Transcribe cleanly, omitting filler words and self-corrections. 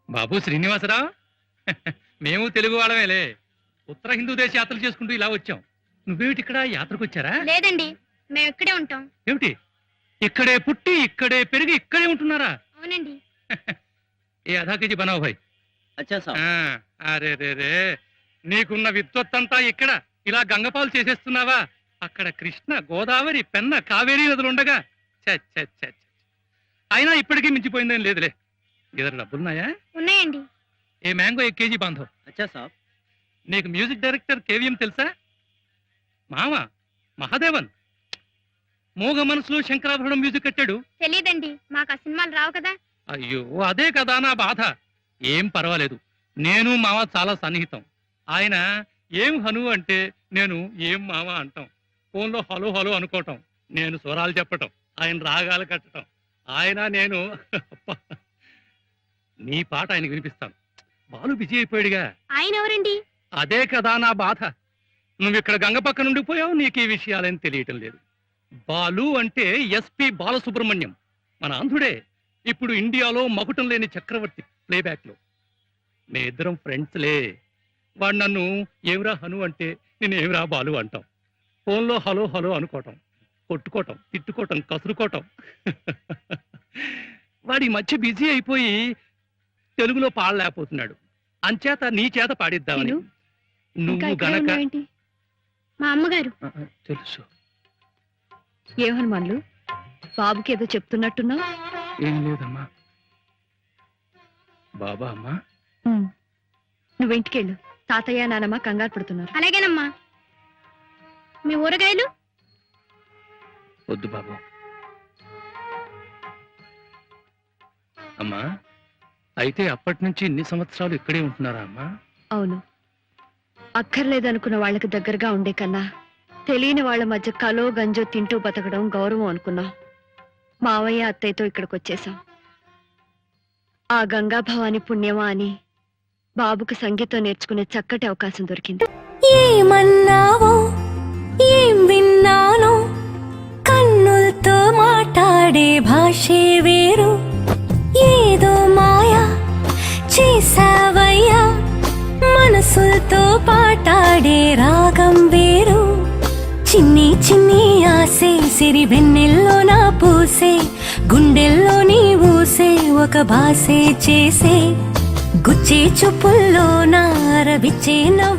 బాబు శ్రీనివాసరావు, మేము తెలుగు వాళ్ళమేలే. ఉత్తర హిందూ దేశ యాత్రలు చేసుకుంటూ ఇలా వచ్చాం. నువ్వేమిటి ఇక్కడ యాత్రకు వచ్చారా? లేదండి, మేము ఇక్కడే ఉంటాం. ఏమిటి, ఇక్కడే పుట్టి ఇక్కడే పెరిగి ఇక్కడే ఉంటున్నారా? అవునండి. ఏ ఆధా కేజీ బనావు భాయ్. అరే రే రే, నీకున్న విద్వత్తంతా ఇక్కడ ఇలా గంగపాలు చేసేస్తున్నావా? అక్కడ కృష్ణ, గోదావరి, పెన్న, కావేరీ నదులుండగా అయినా ఇప్పటికీ మించిపోయిందని లేదులే. ఇద్దరు డబ్బులున్నాయా? ఉన్నాయండి. ఏ మ్యాంగో 1 కేజీ బాంధవ్. అచ్చా సాబ్. నీకు మ్యూజిక్ డైరెక్టర్ కేవీఎం తెలుసా? మామ మహాదేవన్ మోగ మనసులో శంకరాభరణం మ్యూజిక్ కట్టాడు. తెలీదండి, మాకు ఆ సినిమాలు రావు కదా. అయ్యో, అదే కదా నా బాధ. ఏం పర్వాలేదు, నేను మామ చాలా సన్నిహితం. ఆయన ఏం హను అంటే నేను ఏం మామ అంటాం. ఫోన్లో హలో హలో అనుకోవటం, నేను స్వరాలు చెప్పటం, ఆయన రాగాలు కట్టడం. ఆయన నేను నీ పాట ఆయనకు వినిపిస్తాను. బాలు బిజీ అయిపోయాడుగా. ఆయన ఎవరండి? అదే కదా నా బాధ. నువ్వు ఇక్కడ గంగ పక్క నుండి పోయావు, నీకు ఈ విషయాలని తెలియటం లేదు. బాలు అంటే ఎస్పి బాలసుబ్రహ్మణ్యం, మన ఆంధ్రుడే. ఇప్పుడు ఇండియాలో మకుటం లేని చక్రవర్తి ప్లేబ్యాక్ లో. మే ఇద్దరం ఫ్రెండ్స్లే. వాడు నన్ను ఏమిరా హను అంటే నేను ఏమిరా బాలు అంటాం. ఫోన్లో హలో హలో అనుకోవటం, కొట్టుకోవటం, తిట్టుకోవటం, కసురుకోవటం. వాడి మధ్య బిజీ అయిపోయి తెలుగులో పాడలేకపోతున్నాడు. అంచేత నీ చేత పాడిద్దామని. నువ్వు గనక మా అమ్మగారు. తెలుసు. ఏ హనుమాన్లు, బాబుకి ఏదో చెప్తున్నట్టున్నా? ఏం లేదమ్మా. బాబా అమ్మా, నువ్వింటికెళ్ళు. తాతయ్య నానమ్మ కంగారు పడుతున్నారు. అలాగేనమ్మా. మీ ఊరగాయలు? వద్దు బాబు. అమ్మా, అయితే అప్పటి నుంచి ఇన్ని సంవత్సరాలు ఇక్కడే ఉంటున్నారా అమ్మా? అవును. అక్కర్లేదనుకున్న వాళ్ళకి దగ్గరగా ఉండే కన్నా తెలియని వాళ్ళ మధ్య కలో గంజో తింటూ బతకడం గౌరవం అనుకున్నాం. మావయ్య అత్తయ్యతో ఇక్కడికి వచ్చేసాం. ఆ గంగా భవాని పుణ్యమా అని బాబుకు సంగీతం నేర్చుకునే చక్కటి అవకాశం దొరికింది. ఏమన్నావో ఏం విన్నానో, కన్నులతో మాట్లాడే భాషే వేరు. ఏదో మాయా చేసావయ్యా, మనసులతో పాటాడే రాగం వేరు. చిన్ని చిన్ని ఆసే సిరి వెన్నెల్లో నా పూసే, గుండెల్లో నీ ఊసే ఒక భాసే చేసే. గుచ్చే చూపుల్లో నా రవిచ్చే నవ్వు.